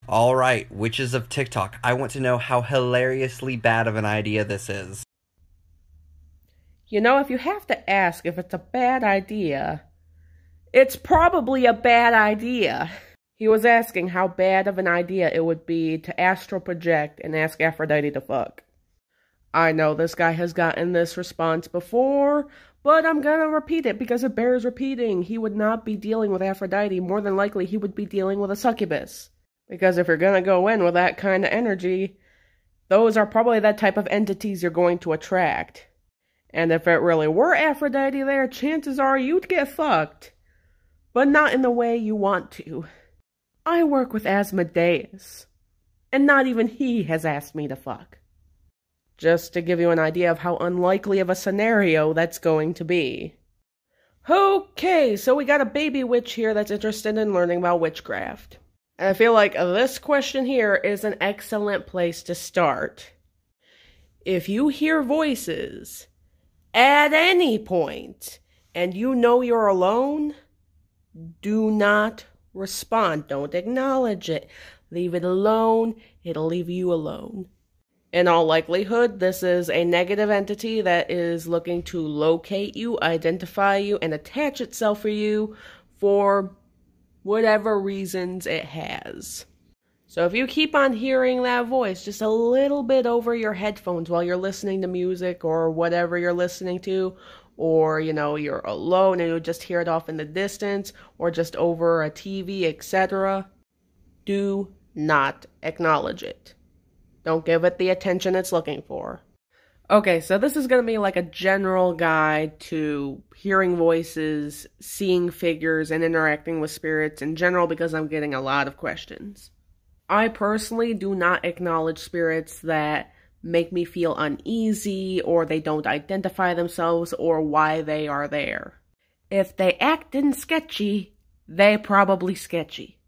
Alright, witches of TikTok, I want to know how hilariously bad of an idea this is. You know, if you have to ask if it's a bad idea, it's probably a bad idea. He was asking how bad of an idea it would be to astral project and ask Aphrodite to fuck. I know this guy has gotten this response before, but I'm gonna repeat it because it bears repeating. He would not be dealing with Aphrodite. More than likely, he would be dealing with a succubus. Because if you're gonna go in with that kind of energy, those are probably that type of entities you're going to attract. And if it really were Aphrodite there, chances are you'd get fucked. But not in the way you want to. I work with Asmodeus, and not even he has asked me to fuck. Just to give you an idea of how unlikely of a scenario that's going to be. Okay, so we got a baby witch here that's interested in learning about witchcraft. And I feel like this question here is an excellent place to start. If you hear voices at any point, and you know you're alone, do not respond. Don't acknowledge it. Leave it alone. It'll leave you alone. In all likelihood, this is a negative entity that is looking to locate you, identify you, and attach itself for you for whatever reasons it has. So if you keep on hearing that voice just a little bit over your headphones while you're listening to music or whatever you're listening to, or, you know, you're alone and you just hear it off in the distance, or just over a TV, etc., do not acknowledge it. Don't give it the attention it's looking for. Okay, so this is going to be like a general guide to hearing voices, seeing figures, and interacting with spirits in general because I'm getting a lot of questions. I personally do not acknowledge spirits that make me feel uneasy, or they don't identify themselves, or why they are there. If they actin' sketchy, they probably sketchy.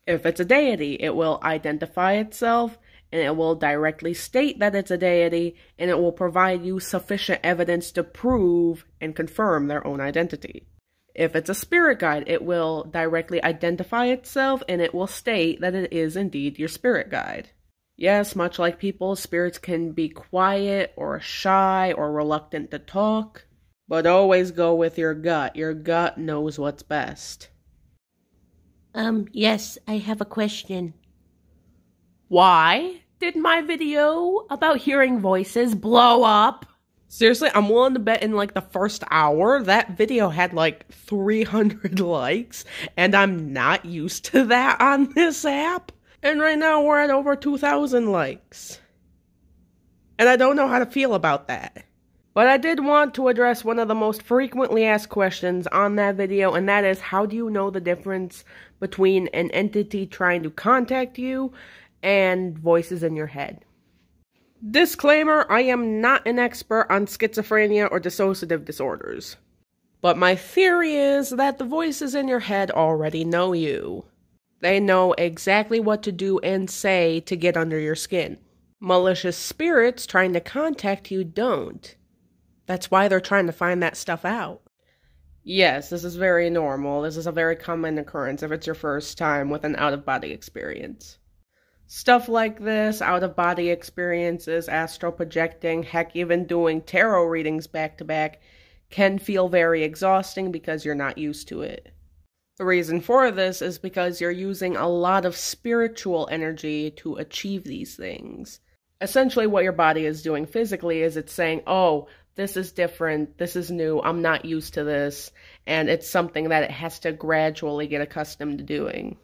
If it's a deity, it will identify itself, and it will directly state that it's a deity, and it will provide you sufficient evidence to prove and confirm their own identity. If it's a spirit guide, it will directly identify itself, and it will state that it is indeed your spirit guide. Yes, much like people, spirits can be quiet, or shy, or reluctant to talk, but always go with your gut. Your gut knows what's best. Yes, I have a question. Why did my video about hearing voices blow up? Seriously, I'm willing to bet in like the first hour, that video had like 300 likes, and I'm not used to that on this app. And right now we're at over 2,000 likes. And I don't know how to feel about that. But I did want to address one of the most frequently asked questions on that video, and that is, how do you know the difference between an entity trying to contact you and voices in your head? Disclaimer, I am not an expert on schizophrenia or dissociative disorders. But my theory is that the voices in your head already know you. They know exactly what to do and say to get under your skin. Malicious spirits trying to contact you don't. That's why they're trying to find that stuff out. Yes, this is very normal. This is a very common occurrence if it's your first time with an out-of-body experience. Stuff like this, out-of-body experiences, astral projecting, heck, even doing tarot readings back-to-back, can feel very exhausting because you're not used to it. The reason for this is because you're using a lot of spiritual energy to achieve these things. Essentially, what your body is doing physically is it's saying, oh, this is different, this is new, I'm not used to this, and it's something that it has to gradually get accustomed to doing.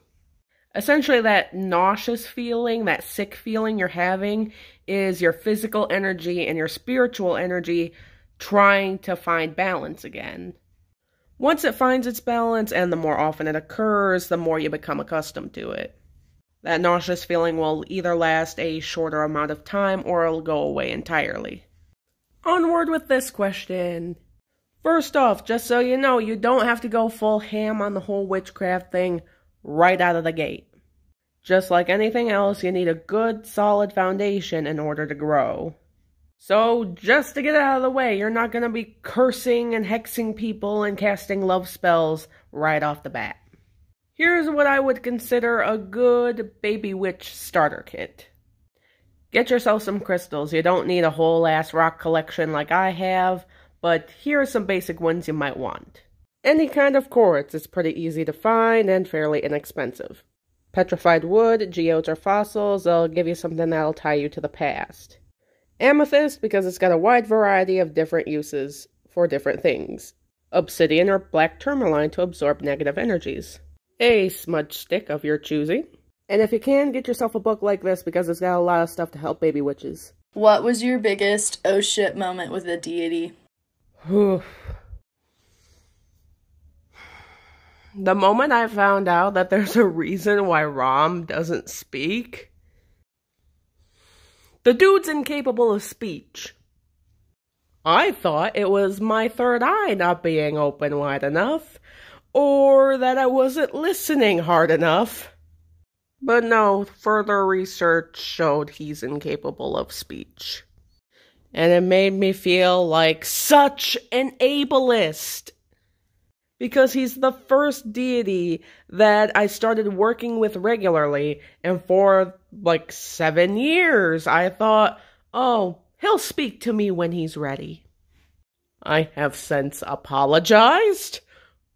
Essentially, that nauseous feeling, that sick feeling you're having, is your physical energy and your spiritual energy trying to find balance again. Once it finds its balance, and the more often it occurs, the more you become accustomed to it. That nauseous feeling will either last a shorter amount of time, or it'll go away entirely. Onward with this question. First off, just so you know, you don't have to go full ham on the whole witchcraft thing right out of the gate. Just like anything else, you need a good, solid foundation in order to grow. So, just to get it out of the way, you're not going to be cursing and hexing people and casting love spells right off the bat. Here's what I would consider a good baby witch starter kit. Get yourself some crystals. You don't need a whole ass rock collection like I have, but here are some basic ones you might want. Any kind of quartz is pretty easy to find and fairly inexpensive. Petrified wood, geodes, or fossils, they'll give you something that'll tie you to the past. Amethyst, because it's got a wide variety of different uses for different things. Obsidian or black tourmaline to absorb negative energies. A smudge stick of your choosing. And if you can, get yourself a book like this because it's got a lot of stuff to help baby witches. What was your biggest oh shit moment with a deity? The moment I found out that there's a reason why Rom doesn't speak. The dude's incapable of speech. I thought it was my third eye not being open wide enough, or that I wasn't listening hard enough. But no, further research showed he's incapable of speech. And it made me feel like such an ableist. Because he's the first deity that I started working with regularly, and for like 7 years I thought, oh, he'll speak to me when he's ready. I have since apologized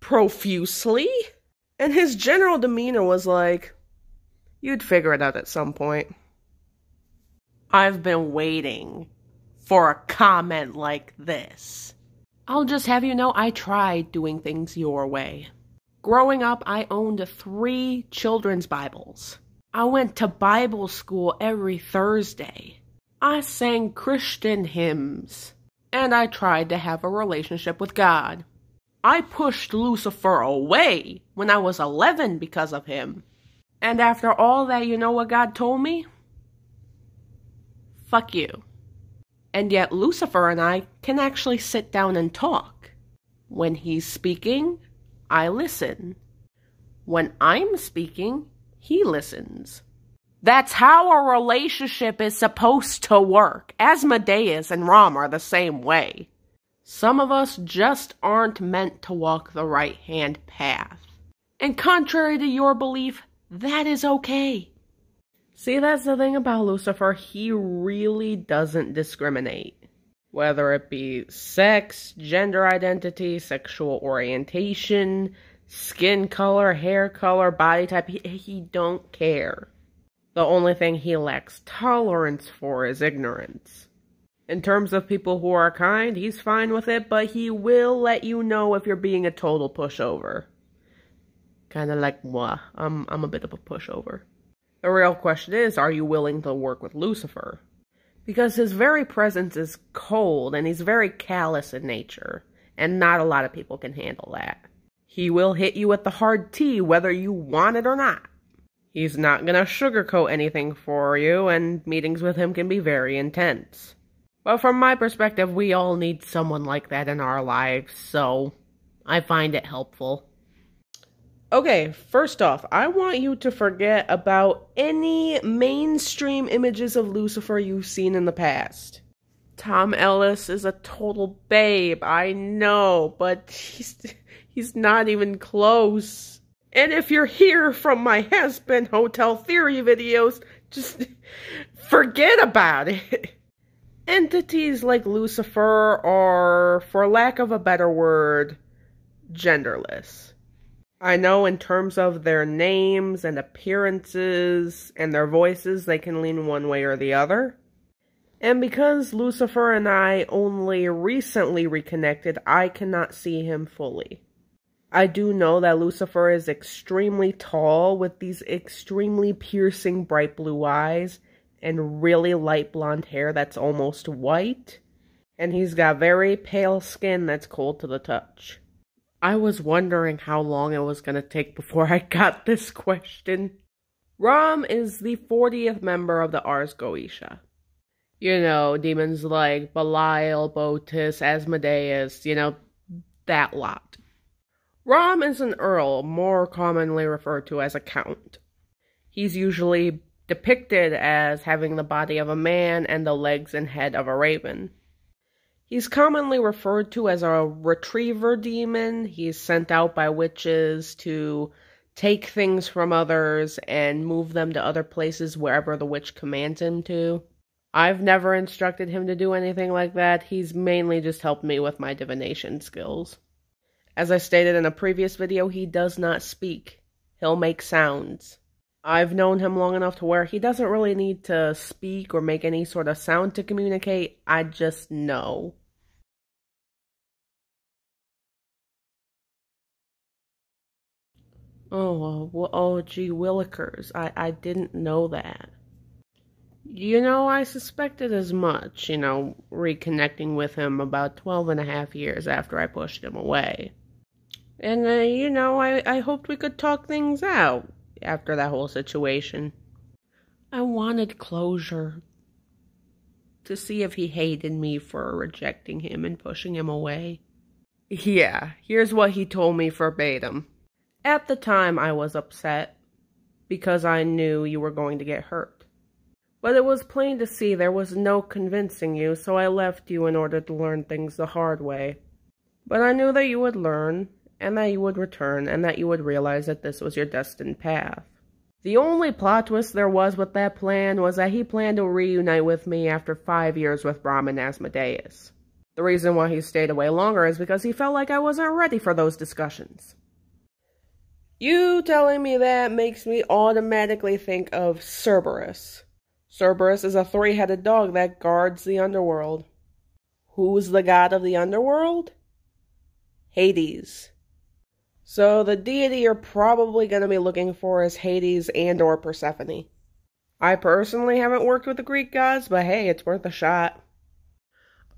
profusely, and his general demeanor was like, you'd figure it out at some point. I've been waiting for a comment like this. I'll just have you know I tried doing things your way. Growing up, I owned 3 children's Bibles. I went to Bible school every Thursday. I sang Christian hymns. And I tried to have a relationship with God. I pushed Lucifer away when I was 11 because of him. And after all that, you know what God told me? Fuck you. And yet Lucifer and I can actually sit down and talk. When he's speaking, I listen. When I'm speaking, he listens. That's how a relationship is supposed to work. Asmodeus and Rom are the same way. Some of us just aren't meant to walk the right-hand path. And contrary to your belief, that is okay. See, that's the thing about Lucifer. He really doesn't discriminate. Whether it be sex, gender identity, sexual orientation, skin color, hair color, body type, he don't care. The only thing he lacks tolerance for is ignorance. In terms of people who are kind, he's fine with it, but he will let you know if you're being a total pushover. Kinda like moi. I'm a bit of a pushover. The real question is, are you willing to work with Lucifer? Because his very presence is cold, and he's very callous in nature, and not a lot of people can handle that. He will hit you with the hard T, whether you want it or not. He's not gonna sugarcoat anything for you, and meetings with him can be very intense. But from my perspective, we all need someone like that in our lives, so I find it helpful. Okay, first off, I want you to forget about any mainstream images of Lucifer you've seen in the past. Tom Ellis is a total babe, I know, but he's not even close. And if you're here from my Has-Been Hotel Theory videos, just forget about it. Entities like Lucifer are, for lack of a better word, genderless. I know in terms of their names and appearances and their voices, they can lean one way or the other. And because Lucifer and I only recently reconnected, I cannot see him fully. I do know that Lucifer is extremely tall with these extremely piercing bright blue eyes and really light blonde hair that's almost white. And he's got very pale skin that's cold to the touch. I was wondering how long it was going to take before I got this question. Rom is the 40th member of the Ars Goetia. You know, demons like Belial, Botus, Asmodeus, you know, that lot. Rom is an earl, more commonly referred to as a count. He's usually depicted as having the body of a man and the legs and head of a raven. He's commonly referred to as a retriever demon. He's sent out by witches to take things from others and move them to other places wherever the witch commands him to. I've never instructed him to do anything like that. He's mainly just helped me with my divination skills. As I stated in a previous video, he does not speak. He'll make sounds. I've known him long enough to where he doesn't really need to speak or make any sort of sound to communicate. I just know. Oh, gee willikers. I didn't know that. I suspected as much, reconnecting with him about 12.5 years after I pushed him away. And, I hoped we could talk things out after that whole situation. I wanted closure. To see if he hated me for rejecting him and pushing him away. Yeah, here's what he told me verbatim. At the time, I was upset because I knew you were going to get hurt. But it was plain to see there was no convincing you, so I left you in order to learn things the hard way. But I knew that you would learn, and that you would return, and that you would realize that this was your destined path. The only plot twist there was with that plan was that he planned to reunite with me after 5 years with Brahmin Asmodeus. The reason why he stayed away longer is because he felt like I wasn't ready for those discussions. You telling me that makes me automatically think of Cerberus. Cerberus is a 3-headed dog that guards the underworld. Who's the god of the underworld? Hades. So the deity you're probably going to be looking for is Hades and or Persephone. I personally haven't worked with the Greek gods, but hey, it's worth a shot.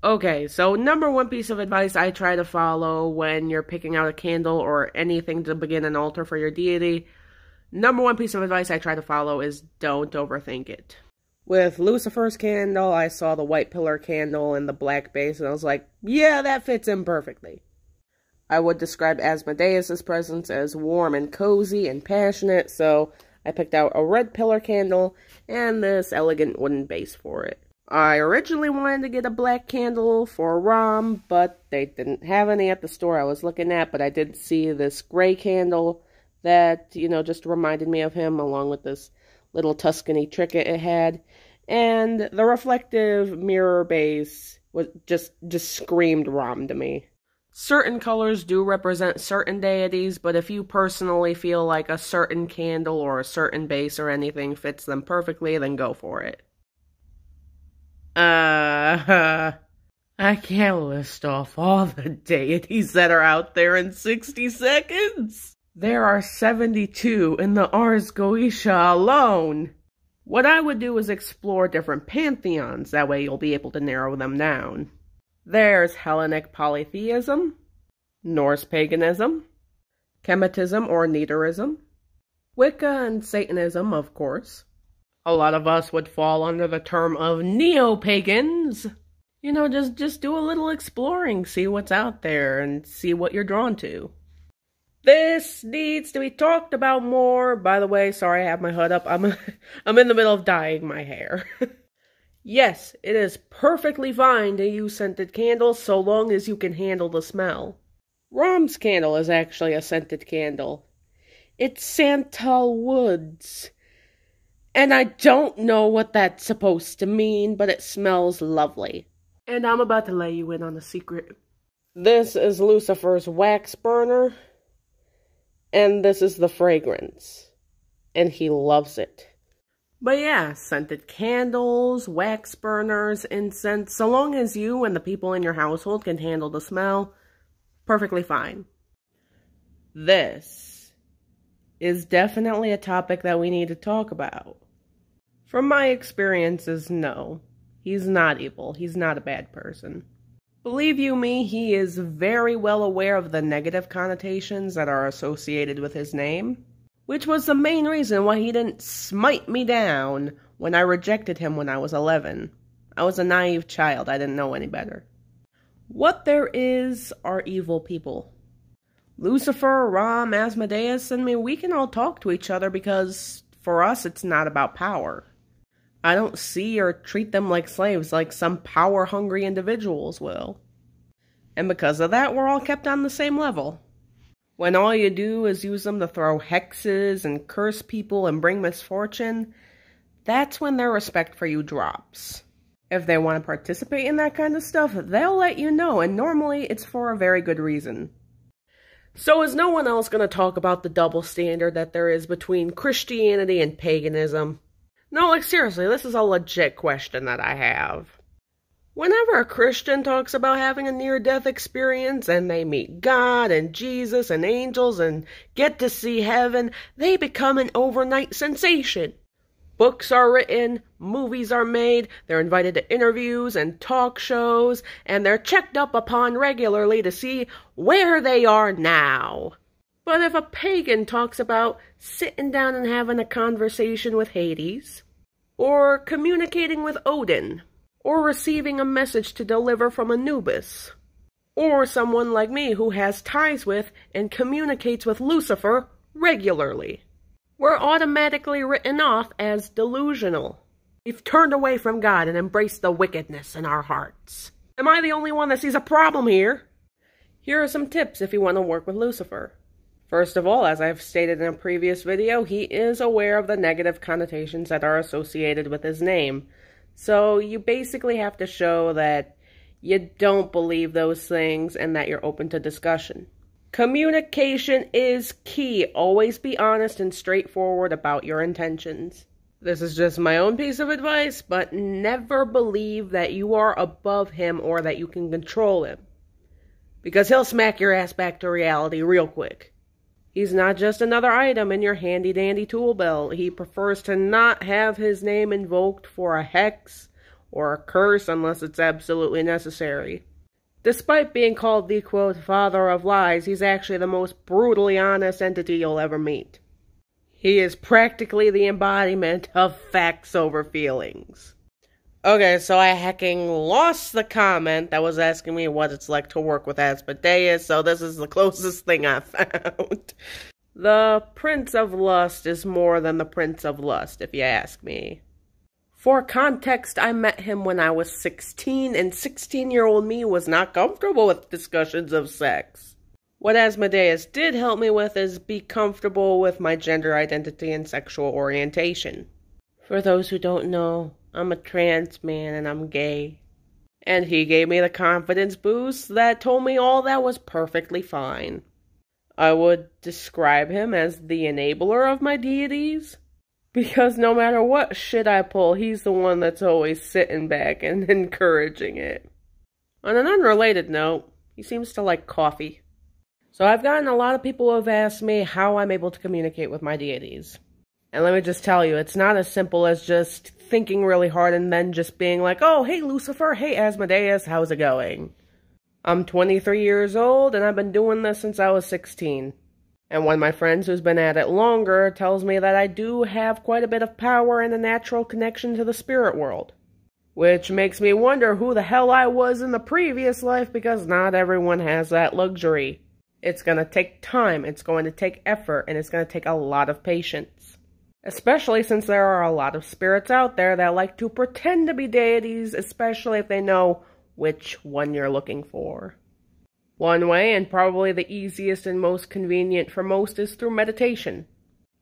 Okay, so number one piece of advice I try to follow when you're picking out a candle or anything to begin an altar for your deity, number one piece of advice I try to follow is don't overthink it. With Lucifer's candle, I saw the white pillar candle and the black base, and I was like, yeah, that fits in perfectly. I would describe Asmodeus' presence as warm and cozy and passionate, so I picked out a red pillar candle and this elegant wooden base for it. I originally wanted to get a black candle for Ram, but they didn't have any at the store I was looking at, but I did see this gray candle that, just reminded me of him, along with this little Tuscany trinket it had, and the reflective mirror base was just screamed Ram to me. Certain colors do represent certain deities, but if you personally feel like a certain candle or a certain base or anything fits them perfectly, then go for it. I can't list off all the deities that are out there in 60 seconds. There are 72 in the Ars Goetia alone. What I would do is explore different pantheons, that way you'll be able to narrow them down. There's Hellenic polytheism, Norse paganism, Kemetism or Neterism, Wicca and Satanism, of course. A lot of us would fall under the term of Neo-Pagans. Just do a little exploring, see what's out there, and see what you're drawn to. This needs to be talked about more. By the way, sorry I have my hood up. I'm in the middle of dyeing my hair. Yes, it is perfectly fine to use scented candles so long as you can handle the smell. Ram's candle is actually a scented candle. It's santal woods. And I don't know what that's supposed to mean, but it smells lovely. And I'm about to let you in on a secret. This is Lucifer's wax burner. And this is the fragrance. And he loves it. But yeah, scented candles, wax burners, incense, so long as you and the people in your household can handle the smell, perfectly fine. This is definitely a topic that we need to talk about. From my experiences, no. He's not evil. He's not a bad person. Believe you me, he is very well aware of the negative connotations that are associated with his name, which was the main reason why he didn't smite me down when I rejected him when I was 11. I was a naive child. I didn't know any better. What there is are evil people. Lucifer, Ram, Asmodeus, and me, we can all talk to each other because, for us, it's not about power. I don't see or treat them like slaves like some power-hungry individuals will. And because of that, we're all kept on the same level. When all you do is use them to throw hexes and curse people and bring misfortune, that's when their respect for you drops. If they want to participate in that kind of stuff, they'll let you know, and normally it's for a very good reason. So is no one else going to talk about the double standard that there is between Christianity and paganism? No, like seriously, this is a legit question that I have. Whenever a Christian talks about having a near-death experience and they meet God and Jesus and angels and get to see heaven, they become an overnight sensation. Books are written, movies are made, they're invited to interviews and talk shows, and they're checked up upon regularly to see where they are now. But if a pagan talks about sitting down and having a conversation with Hades, or communicating with Odin, or receiving a message to deliver from Anubis, or someone like me who has ties with and communicates with Lucifer regularly, we're automatically written off as delusional. We've turned away from God and embraced the wickedness in our hearts. Am I the only one that sees a problem here? Here are some tips if you want to work with Lucifer. First of all, as I've stated in a previous video, he is aware of the negative connotations that are associated with his name. So you basically have to show that you don't believe those things and that you're open to discussion. Communication is key. Always be honest and straightforward about your intentions. This is just my own piece of advice, but never believe that you are above him or that you can control him, because he'll smack your ass back to reality real quick. He's not just another item in your handy-dandy tool belt. He prefers to not have his name invoked for a hex or a curse unless it's absolutely necessary. Despite being called the, quote, father of lies, he's actually the most brutally honest entity you'll ever meet. He is practically the embodiment of facts over feelings. Okay, so I hecking lost the comment that was asking me what it's like to work with Asmodeus, so this is the closest thing I found. The Prince of Lust is more than the Prince of Lust, if you ask me. For context, I met him when I was 16, and 16-year-old me was not comfortable with discussions of sex. What Asmodeus did help me with is be comfortable with my gender identity and sexual orientation. For those who don't know, I'm a trans man and I'm gay. And he gave me the confidence boost that told me all that was perfectly fine. I would describe him as the enabler of my deities, because no matter what shit I pull, he's the one that's always sitting back and encouraging it. On an unrelated note, he seems to like coffee. So I've gotten a lot of people who have asked me how I'm able to communicate with my deities. And let me just tell you, it's not as simple as just thinking really hard and then just being like, oh, hey Lucifer, hey Asmodeus, how's it going? I'm 23 years old and I've been doing this since I was 16. And one of my friends who's been at it longer tells me that I do have quite a bit of power and a natural connection to the spirit world. Which makes me wonder who the hell I was in the previous life, because not everyone has that luxury. It's going to take time, it's going to take effort, and it's going to take a lot of patience. Especially since there are a lot of spirits out there that like to pretend to be deities, especially if they know which one you're looking for. One way, and probably the easiest and most convenient for most, is through meditation.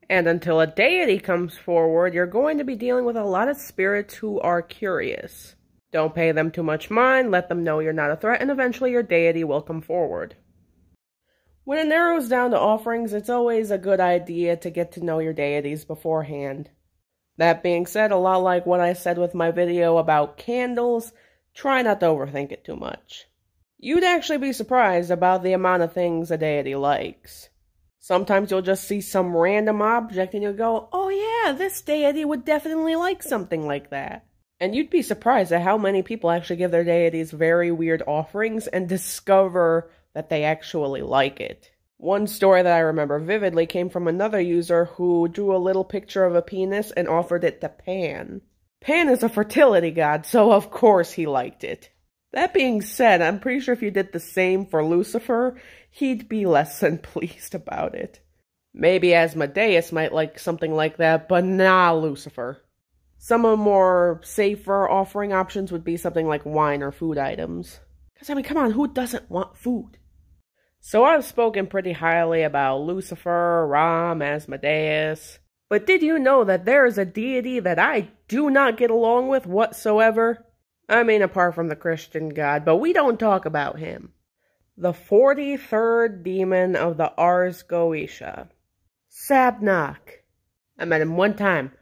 And until a deity comes forward, you're going to be dealing with a lot of spirits who are curious. Don't pay them too much mind, let them know you're not a threat, and eventually your deity will come forward. When it narrows down to offerings, it's always a good idea to get to know your deities beforehand. That being said, a lot like what I said with my video about candles, try not to overthink it too much. You'd actually be surprised about the amount of things a deity likes. Sometimes you'll just see some random object and you'll go, oh yeah, this deity would definitely like something like that. And you'd be surprised at how many people actually give their deities very weird offerings and discover that they actually like it. One story that I remember vividly came from another user who drew a little picture of a penis and offered it to Pan. Pan is a fertility god, so of course he liked it. That being said, I'm pretty sure if you did the same for Lucifer, he'd be less than pleased about it. Maybe Asmodeus might like something like that, but nah, Lucifer. Some of the more safer offering options would be something like wine or food items. Because, I mean, come on, who doesn't want food? So I've spoken pretty highly about Lucifer, Ram, Asmodeus. But did you know that there is a deity that I do not get along with whatsoever? I mean, apart from the Christian God, but we don't talk about him. The 43rd demon of the Ars Goetia. Sabnok. I met him one time.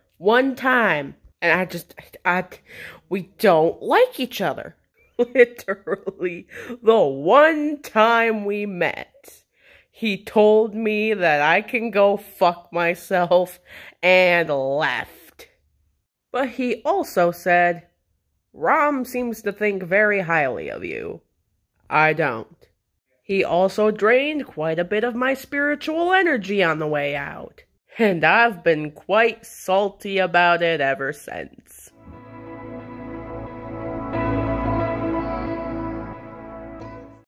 And we don't like each other. Literally, the one time we met, he told me that I can go fuck myself and left. But he also said, Ram seems to think very highly of you. I don't. He also drained quite a bit of my spiritual energy on the way out. And I've been quite salty about it ever since.